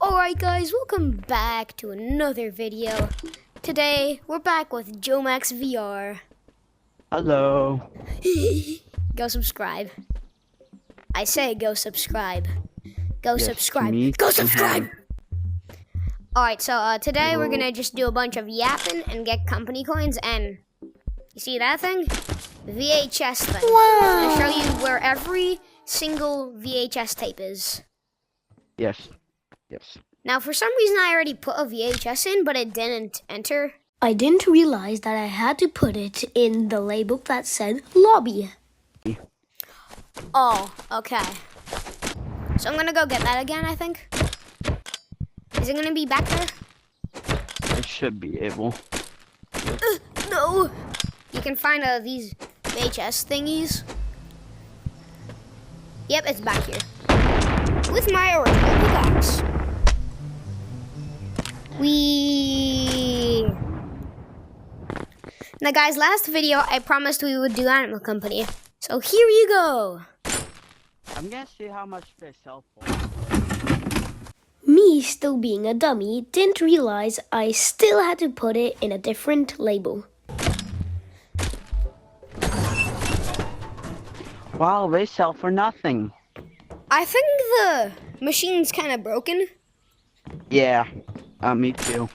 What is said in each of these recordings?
Alright guys, welcome back to another video. Today, we're back with Jomax VR. Hello. Go subscribe. I say go subscribe. Go Yes, subscribe. me Go and subscribe! him. Alright, so today Hello. we're gonna just do a bunch of yapping and get company coins and... You see that thing? VHS thing. Wow. I'm gonna show you where every single VHS tape is. Yes. Yes. Now, for some reason, I already put a VHS in, but it didn't enter. I didn't realize that I had to put it in the label that said lobby. Oh, okay. So I'm gonna go get that again, I think. Is it gonna be back there? I should be able. No! You can find these VHS thingies. Yep, it's back here. With my original pickaxe. Now guys, last video I promised we would do Animal Company. So here you go. I'm gonna see how much they sell for. Me, still being a dummy, didn't realize I still had to put it in a different label. Wow, they sell for nothing. I think the machine's kind of broken. Yeah. Me too.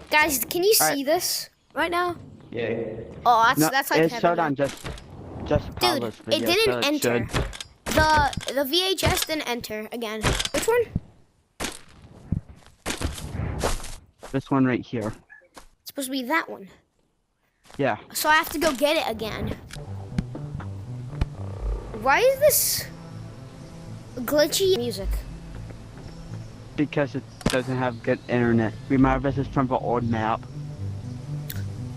Guys, can you see Alright. this right now? Yeah. Oh, No, that's like it heaven. showed on just Dude, Paula's it video, didn't so it enter. should. The VHS didn't enter again. Which one? This one right here. It's supposed to be that one. Yeah. So I have to go get it again. Why is this glitchy music? Because it doesn't have good internet. Remember, this is from the old map.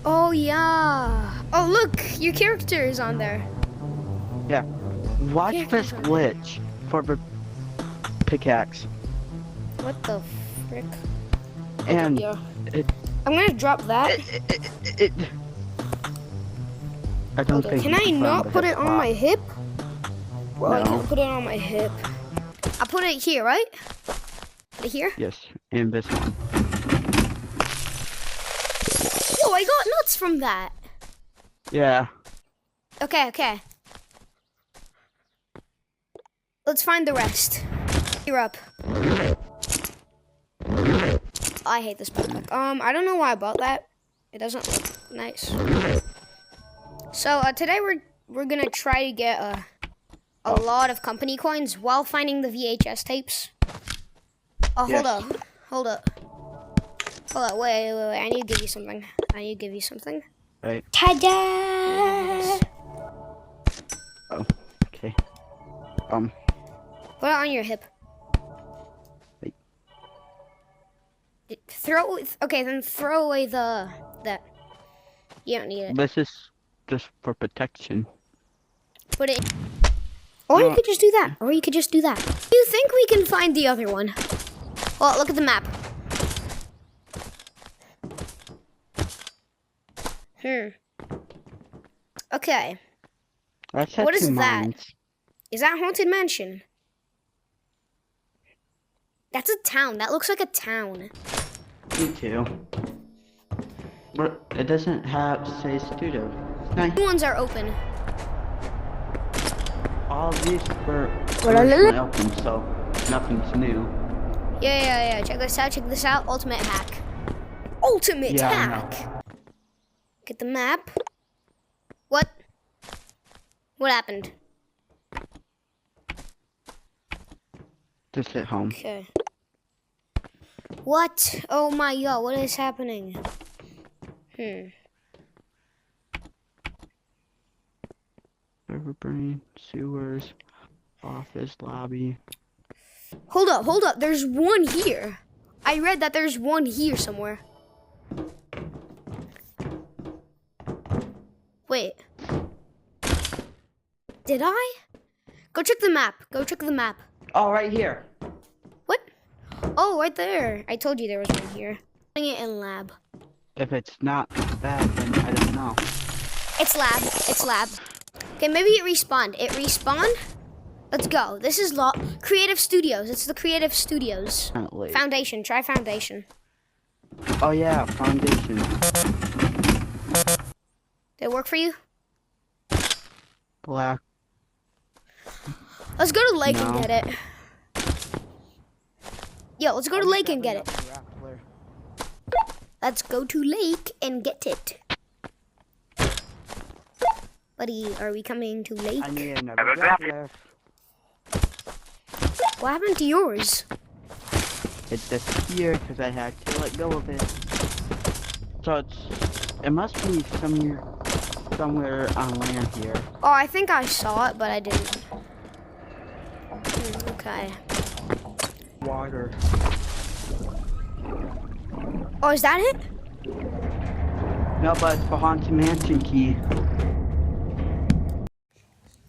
Oh yeah. Oh look, your character is on there. Yeah. Watch Yeah, this glitch for the pickaxe. What the frick? And Yeah. it, I'm gonna drop that. it I don't Hold on. think Can you I find not the put it on spot. my hip? Well, I No. can't put it on my hip. I put it here, right? Put it here? Yes, and this one. Whoa, I got nuts from that. Yeah. Okay. Let's find the rest. You're up. I hate this backpack. I don't know why I bought that. It doesn't look nice. So today we're gonna try to get a lot of company coins while finding the VHS tapes. Oh, Yes. hold up. Wait. I need to give you something. Right. Ta-da! Oh. Okay. Put it on your hip. Wait. Then throw away that. You don't need it. This is just for protection. Put it. Or you could just do that. You think we can find the other one? Well, look at the map. Okay. Let's What have is two that? mines. Is that Haunted Mansion? That's a town. That looks like a town. Me too. But it doesn't have say studio. Nice. New ones are open. All of these were originally open, so nothing's new. Yeah. Check this out. Ultimate hack. Ultimate Yeah, I know. hack. Get the map. What? What happened? Just hit home. Okay. What? Oh my god, what is happening? River brain, sewers, office, lobby. Hold up. There's one here. I read that there's one here somewhere. Wait. Did I? Go check the map. Oh, right here. What? Oh, right there. I told you there was one here. Putting it in lab. If it's not that, then I don't know. It's lab. Okay, maybe it respawned. Let's go. This is Creative Studios. It's the Creative Studios. Apparently. Foundation. Try Foundation. Oh yeah, foundation. Did it work for you? Black. Let's go to Lake and No. get it. Yo, let's go to Lake and get it. Let's go to Lake and get it. Buddy, are we coming to Lake? I need another grappler. What happened to yours? It disappeared because I had to let go of it. So it must be somewhere on land here. Oh, I think I saw it, but I didn't. Okay. Water. Oh, is that it? No, but it's the Haunted Mansion key.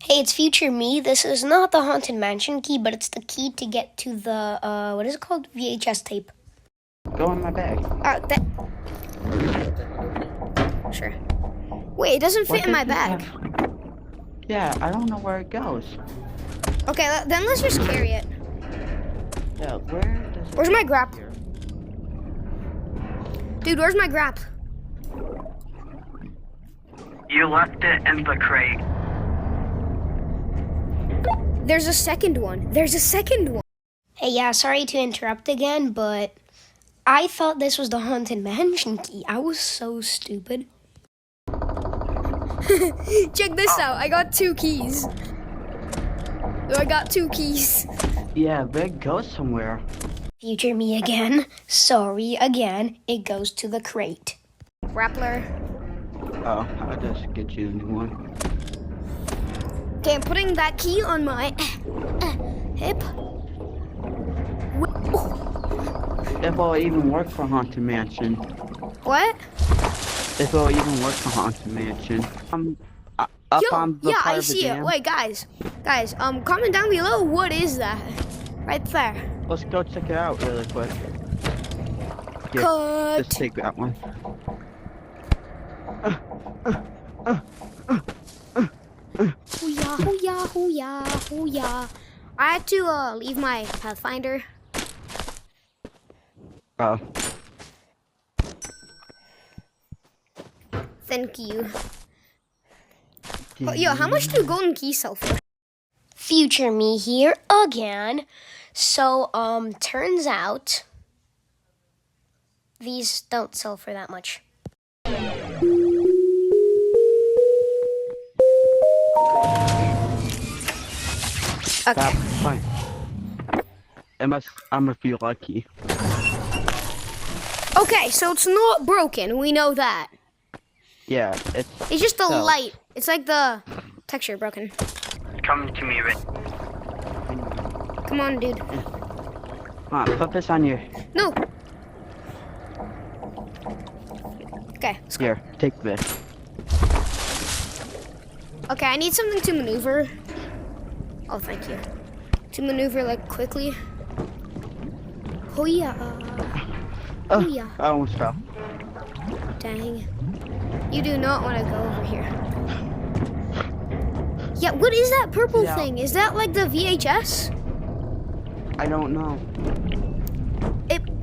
Hey, it's future me. This is not the Haunted Mansion key, but it's the key to get to the, what is it called? VHS tape. Go in my bag. Sure. Wait, it doesn't fit in my does it bag. have? Yeah, I don't know where it goes. Okay, then let's just carry it. Yeah, where does it Where's my go grap? here? Dude, where's my grap? You left it in the crate. There's a second one. There's a second one. Hey, yeah, sorry to interrupt again, but I thought this was the Haunted Mansion key. I was so stupid. Check this out. I got 2 keys. I got 2 keys. Yeah, but it goes somewhere. Future me again. Sorry again. It goes to the crate. Grappler. Oh, I'll just get you a new one. Okay, I'm putting that key on my hip. If it'll even work for Haunted Mansion. What? If it'll even work for Haunted Mansion. Up on the Yeah, part I of the see it. dam. Wait, guys, comment down below. What is that? Right there. Let's go check it out really quick. Here, Cut. just take that one. Hoo-yah, hoo-yah, hoo-yah, hoo-yah. I had to leave my Pathfinder. Oh. Thank you. Oh, yo, how much do golden keys sell for? Future me here again. So, turns out these don't sell for that much. Okay. That's fine. I'm gonna feel lucky. Okay, so it's not broken. We know that. Yeah, It's just the So- light. It's like the texture broken. come to me, Rick. Come on, dude. Put this on your. No. Okay. Let's go. Here, take this. Okay, I need something to maneuver. Oh, thank you. To maneuver like quickly. Oh yeah. Oh, yeah. I almost fell. Dang. You do not want to go over here. Yeah, what is that purple Yeah. thing? Is that like the VHS? I don't know.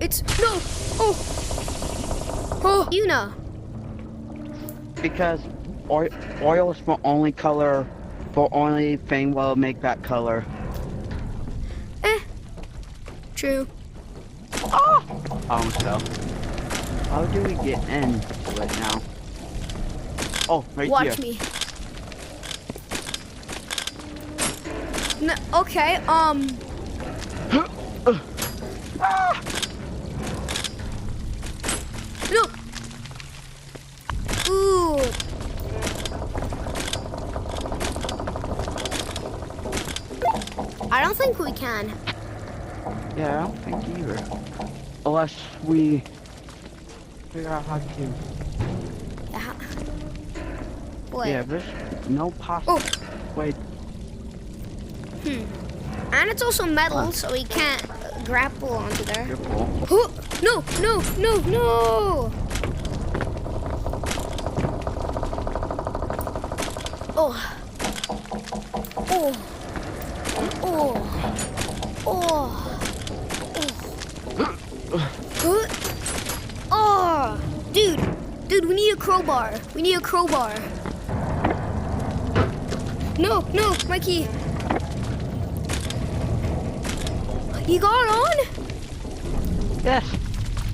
It's no. Oh. Oh, you know. Because oil is the only color, the only thing will make that color. True. I almost fell. How do we get into it now? Oh, right Watch here. me. No, okay, No. Ooh. I don't think we can. Yeah, I don't think either. Unless we figure out how to. Yeah. Wait. Yeah, there's no possible way. And it's also metal, so we can't grapple onto there. Careful. Oh, no, no, no, no! Oh. Oh. Oh. Oh. Oh. Oh. Dude, we need a crowbar. We need a crowbar. No, Mikey. You got on? Yes.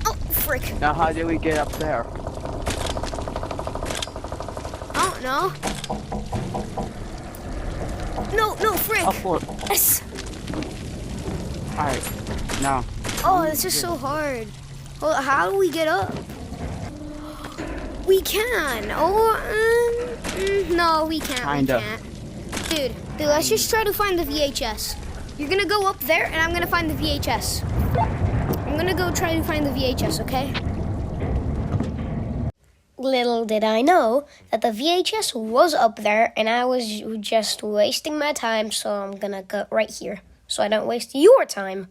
Oh, frick. Now how do we get up there? I don't know. No, frick. Upward. Yes. Alright. Now. Oh, this is so hard. Well, how do we get up? We can. Oh, no, we can't. Kinda. We can't. Dude, let's just try to find the VHS. You're gonna go up there, and I'm gonna find the VHS. I'm gonna go try to find the VHS, okay? Little did I know that the VHS was up there and I was just wasting my time, so I'm gonna go right here so I don't waste your time.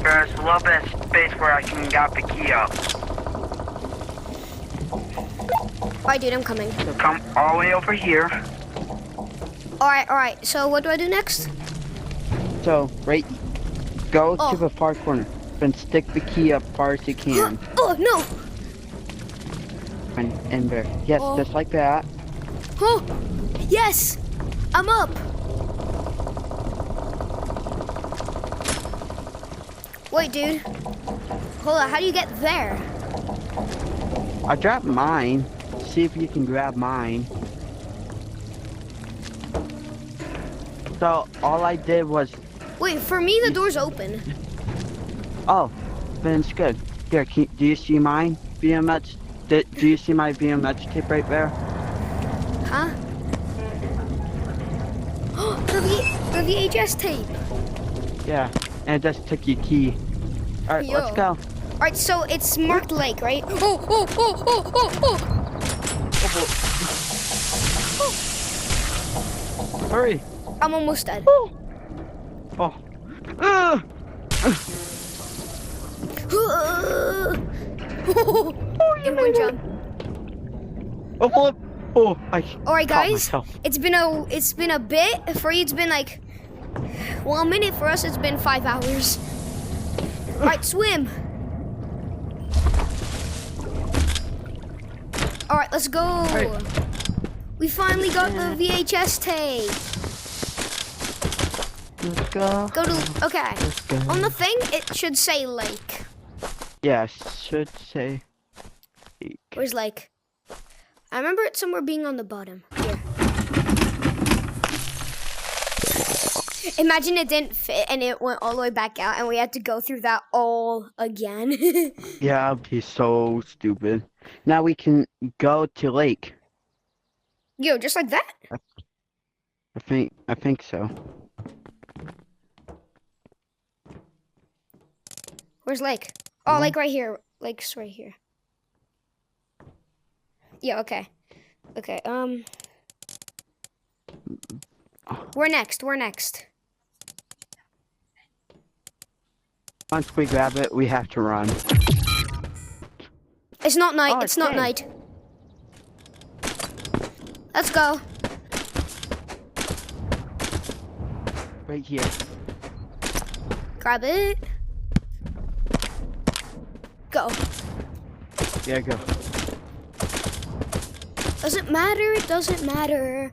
There's a little bit of space where I can get the key up. Alright, dude, I'm coming. So come all the way over here. Alright. So what do I do next? So, right, go Oh. to the far corner, then stick the key up far as you can. Oh, no. And in there. Yes, Oh. just like that. Oh, yes. I'm up. Wait, dude. Hold on, how do you get there? I dropped mine. See if you can grab mine. So, all I did was, Wait, for me, the door's open. oh, then it's good. Here, do you see mine? BMX, do you see my BMX tape right there? Huh? the VHS tape. Yeah, and it just took your key. Alright, Yo. let's go. Alright, so it's marked lake, right? Oh. Hurry. I'm almost dead. Oh. In one jump. Oh, flip. Oh, Alright, caught guys. myself. It's been a bit. For you, it's been like, well, a minute. For us, it's been 5 hours. Alright, swim. Alright, let's go. Alright. We finally got the VHS tape. Let's go. Go to, okay. Let's go. On the thing, it should say lake. Yeah, should say. Where's lake? I remember it somewhere being on the bottom. Here. Imagine it didn't fit and it went all the way back out and we had to go through that all again. Yeah, I'd be so stupid. Now we can go to lake. Yo, just like that? I think so. Where's lake? Oh, lake right here. Lake's right here. Yeah, okay. Okay, We're next. Once we grab it, we have to run. It's not night. Oh, it's not day. night. Let's go. Right here. Grab it. Go. Yeah, go. Doesn't matter. It doesn't matter.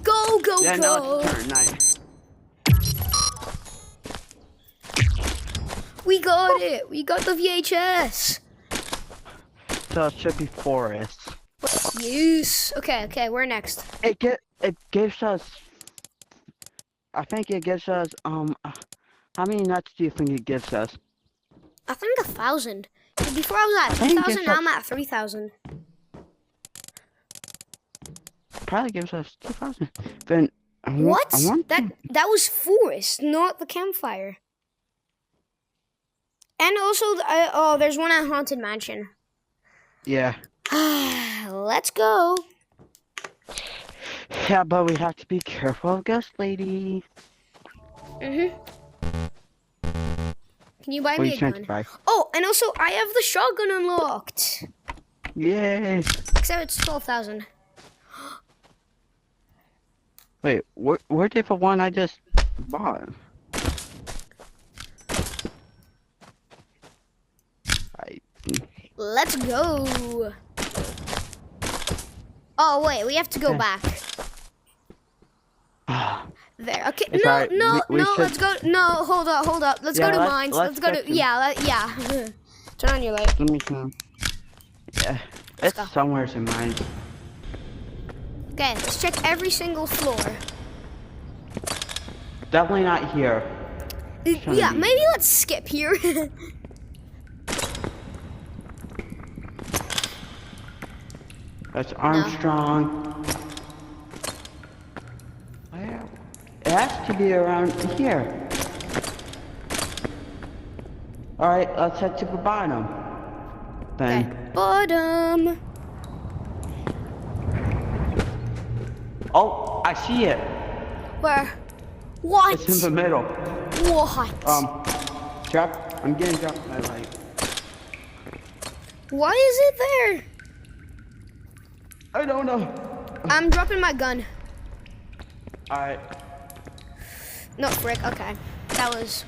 Go, go, Yeah, go. no, it's turn night. We got it. We got the VHS. So it should be forest. Yes. Okay. We're next. It gives us. I think it gives us. How many nuts do you think it gives us? I think 1,000. Before I was at I think 2,000, it's now I'm at 3,000. Probably gives us 2,000. Then What? I want That was forest, not the campfire. And also, there's one at Haunted Mansion. Yeah. Let's go. Yeah, but we have to be careful of Ghost Lady. Can you buy What are me you a trying to gun? buy? Oh, and also, I have the shotgun unlocked. Yay! Except it's 12,000. Wait, where did the one I just bought? I. Let's go. Oh wait, we have to go back. There. Okay. It's No, alright, no, we no. should- Let's go. No, hold up, hold up. Let's Yeah, go to let's- mines. let's Let's go get to. to- Yeah. Turn on your light. Let me count. Yeah, it's go. somewhere in mine. Okay, let's check every single floor. Definitely not here. Yeah, maybe let's skip here. That's Armstrong. Where? It has to be around here. Alright, let's head to the bottom. Okay, Then. bottom. Oh, I see it. Where? What? It's in the middle. What? Drop. I'm getting dropped my light. Why is it there? I don't know. I'm dropping my gun. Alright, No, frick. Okay, that was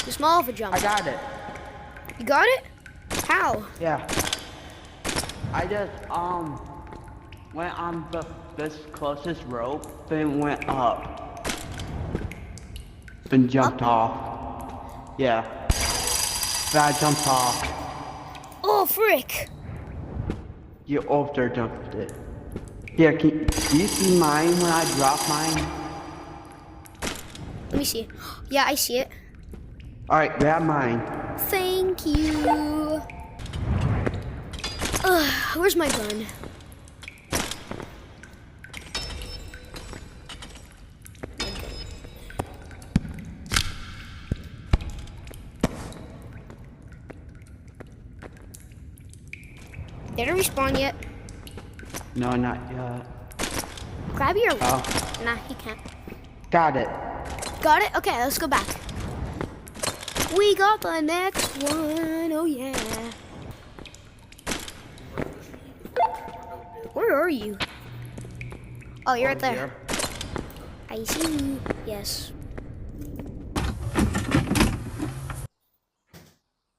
too small of a jump. I got it. You got it? How? Yeah. I just went on this closest rope, then went up. Then jumped off. Yeah. Then I jumped off. Oh, frick. You over jumped it. Here, do you see mine when I drop mine? Let me see. Yeah, I see it. Alright, grab mine. Thank you. Where's my gun? Did it respawn yet? No, not yet. Grab your. Oh, Nah, he can't. got it. Got it? Okay, let's go back. We got the next one. Oh, yeah. Where are you? Oh, you're right there. Here. I see you. Yes.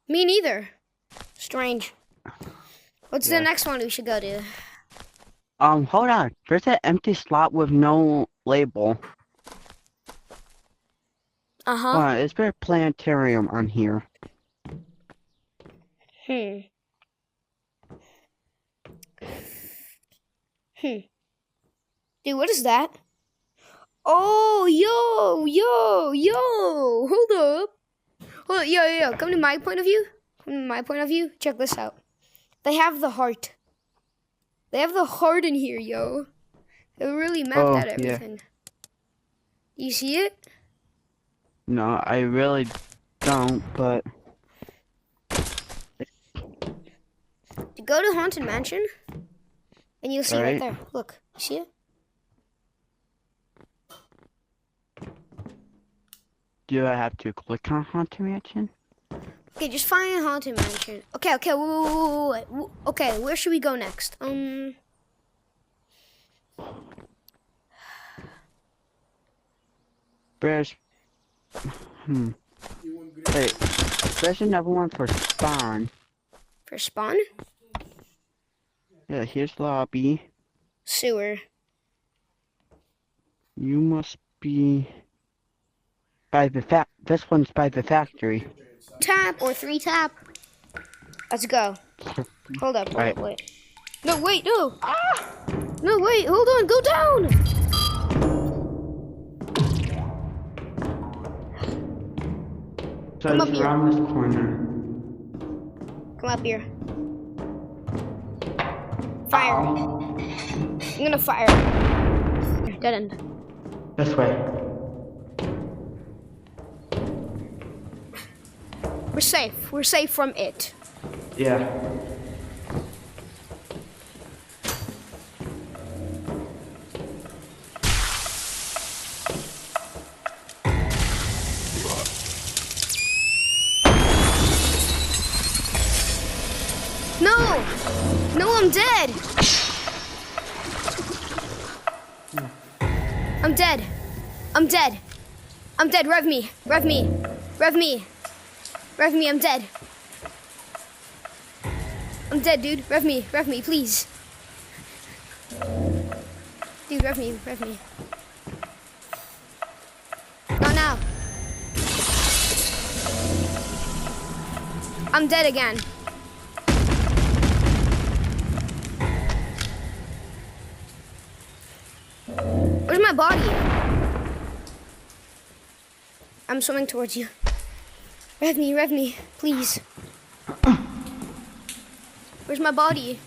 Me neither. Strange. What's the Yeah. next one we should go to? Hold on. There's an empty slot with no label. Uh-huh. Is there a planetarium on here? Hmm. Dude, what is that? Oh, yo. Hold up. Yo. Come to my point of view. Check this out. They have the heart. They have the heart in here, yo. They really mapped Oh, out yeah. everything. You see it? No, I really don't, but... Go to Haunted Mansion, and you'll see right Alright. there. Look, you see it? Do I have to click on Haunted Mansion? Okay, just find Haunted Mansion. Okay, wait. Okay, where should we go next? There's... Wait, there's another one for spawn. For spawn? Yeah, here's lobby. Sewer. You must be... By the this one's by the factory. Tap or 3 tap. Let's go. Hold up, Right. wait. No, wait, no. No, wait, hold on, go down. So Come up it's here. around this corner. Come up here. Fire. I'm gonna fire. Dead end. This way. We're safe. We're safe from it. Yeah. No, I'm dead. I'm dead. I'm dead. I'm dead. Rev me. Rev me. Rev me. Rev me. I'm dead. I'm dead, dude. Rev me. Rev me, please. Dude, rev me. Rev me. Not now. I'm dead again. Where's my body? I'm swimming towards you. Rev me, please. Where's my body?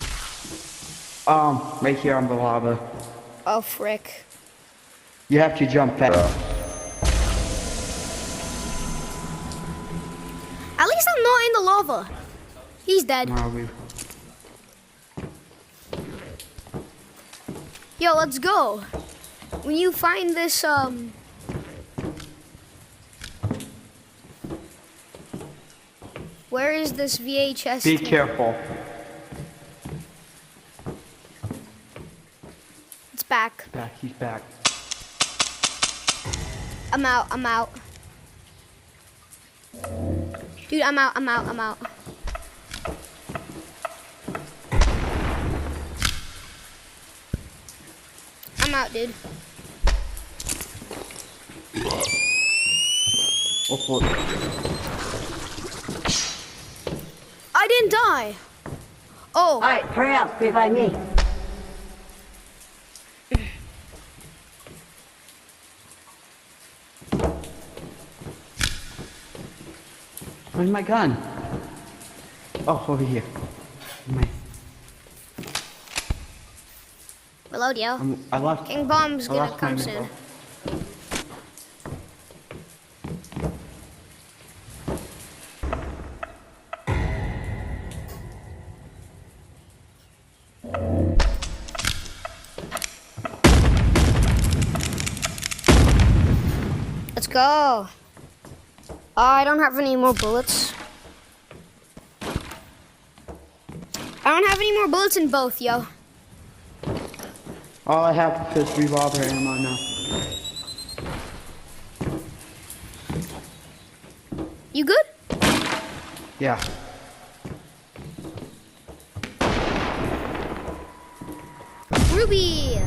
Right here on the lava. Oh, frick. You have to jump fast. At least I'm not in the lava. He's dead. Yo, let's go. When you find this, where is this VHS? Be careful. It's back. He's back. I'm out. Dude, I'm out. I'm out, dude. Oh, I didn't die. Oh. Alright, hurry up, behind me. Where's my gun? Oh, over here. Reload, yo. I lost. King Bomb's I gonna lost my come soon. info. Let's go. I don't have any more bullets. I don't have any more bullets in both, yo. All I have is revolver ammo now. You good? Yeah. Ruby.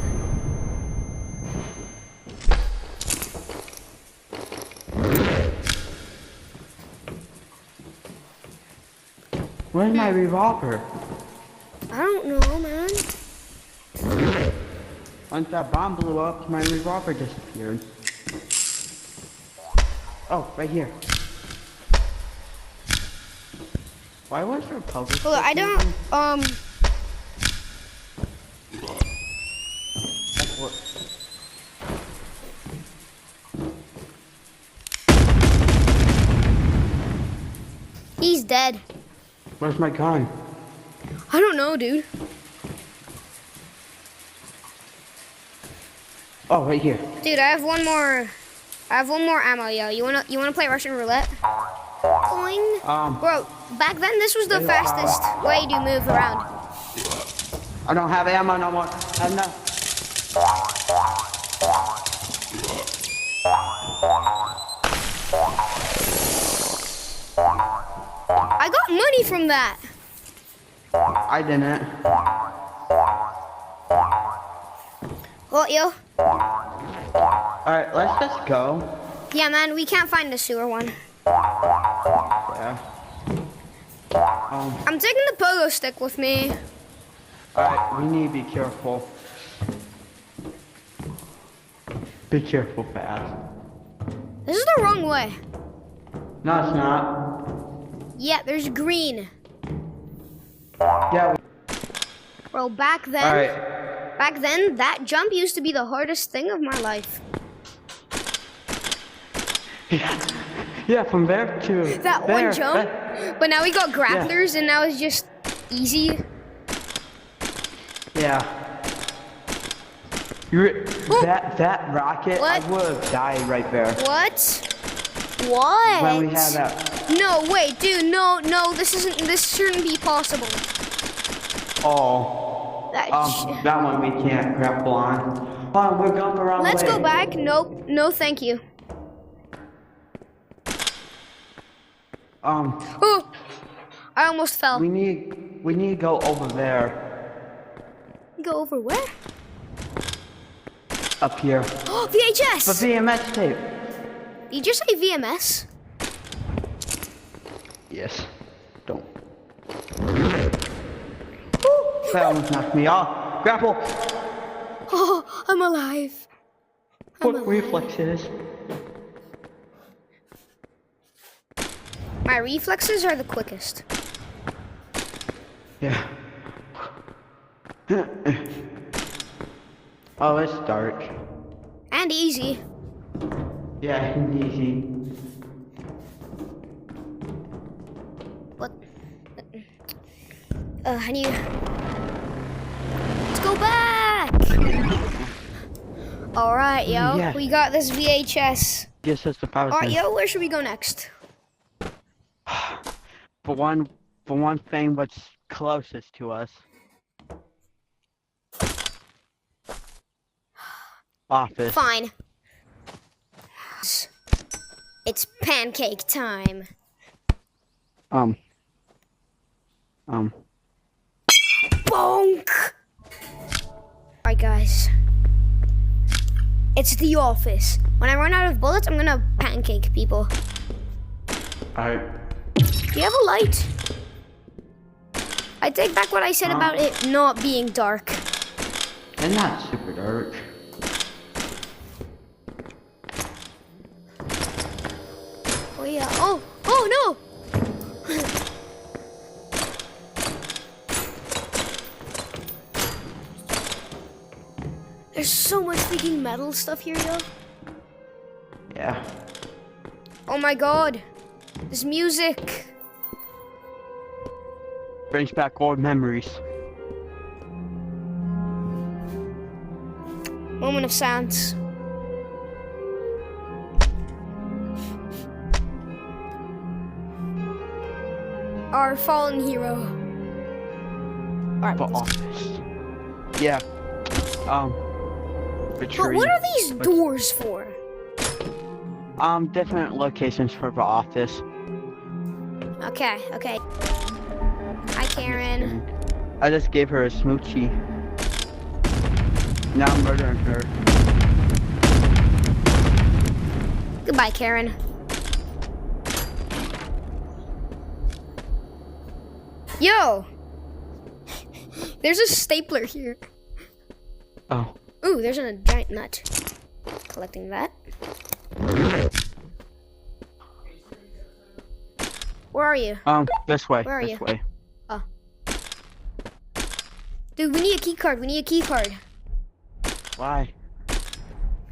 Where's my revolver? I don't know, man. Once that bomb blew up, my revolver disappeared. Oh, right here. Why was there a puzzle? Well, I don't, That's what. he's dead. Where's my gun? I don't know, dude. Oh, right here. Dude, I have one more ammo, yo. You wanna play Russian roulette? Boing. Bro, back then this was the fastest way to move around. I don't have ammo no more. I have no. I got money from that. I didn't. What, yo? Alright, let's just go. Yeah, man, we can't find the sewer one. Yeah. I'm taking the pogo stick with me. Alright, we need to be careful. Be careful fast. This is the wrong way. No, it's not. Yeah, there's green. Yeah. Bro, back then, Alright. that jump used to be the hardest thing of my life. Yeah, from there to That there. one jump. But now we got grapplers, and now it's just easy. Yeah. That rocket, What? I would have died right there. What? What? When we had that. No, wait, dude, no, this shouldn't be possible. Oh. That That one we can't grapple on. Fine, we're going the wrong way. Let's go back. Nope. No, thank you. Oh, I almost fell. We need to go over there. Go over where? Up here. Oh, VHS! The VMS tape. Did you just say VMS? Yes. Don't. That almost knocked me off. Grapple. Oh, I'm alive. Quick reflexes. My reflexes are the quickest. Yeah. Oh, it's dark. And easy. Yeah, and easy. What? I need... Let's go back! Alright, yo. Yeah. We got this VHS. Yes, that's the power. Alright, yo, where should we go next? For one thing, what's closest to us. Office. Fine. It's pancake time. Bonk! Alright, guys. It's the office. When I run out of bullets, I'm gonna pancake people. Alright. Do you have a light? I take back what I said about it not being dark. And not super dark. Oh yeah. Oh no! There's so much freaking metal stuff here, yo. Yeah. Oh my god. This music. Brings back old memories. Moment of silence. Our fallen hero. Alright. For office. Yeah. But what are these doors for? Different locations for the office. Okay. Hi, Karen. I just gave her a smoochie. Now I'm murdering her. Goodbye, Karen. Yo! There's a stapler here. Oh. Ooh, there's a giant nut. Collecting that. Where are you? This way. Where are this you? way. Oh. Dude, we need a key card. Why?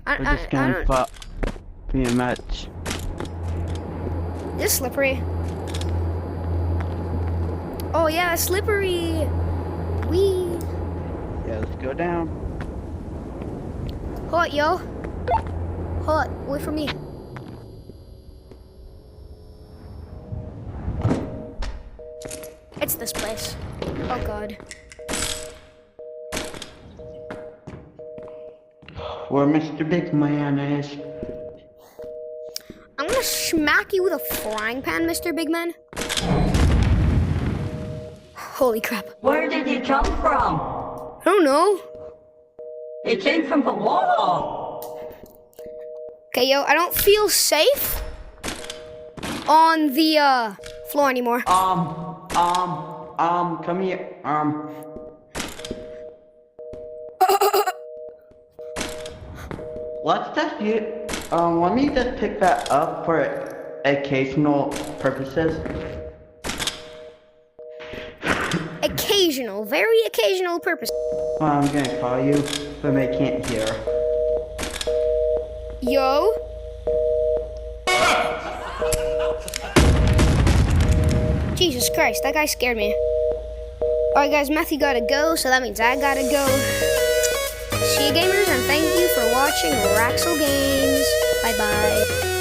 I We're just gonna be a match. This is slippery. Oh yeah, slippery. Wee. Yeah, let's go down. Hold it, yo. Hold it. Wait for me. It's this place. Oh god. Where Mr. Big Man is. I'm gonna smack you with a frying pan, Mr. Big Man. Holy crap. Where did you come from? I don't know. It came from the wall. Okay, yo, I don't feel safe on the floor anymore. Come here. Let's just let me just pick that up for occasional purposes. Occasional, very occasional purpose. I'm gonna call you, so they can't hear. Yo. Jesus Christ, that guy scared me. Alright guys, Matthew gotta go, so that means I gotta go. See you gamers, and thank you for watching Raxel Games. Bye bye.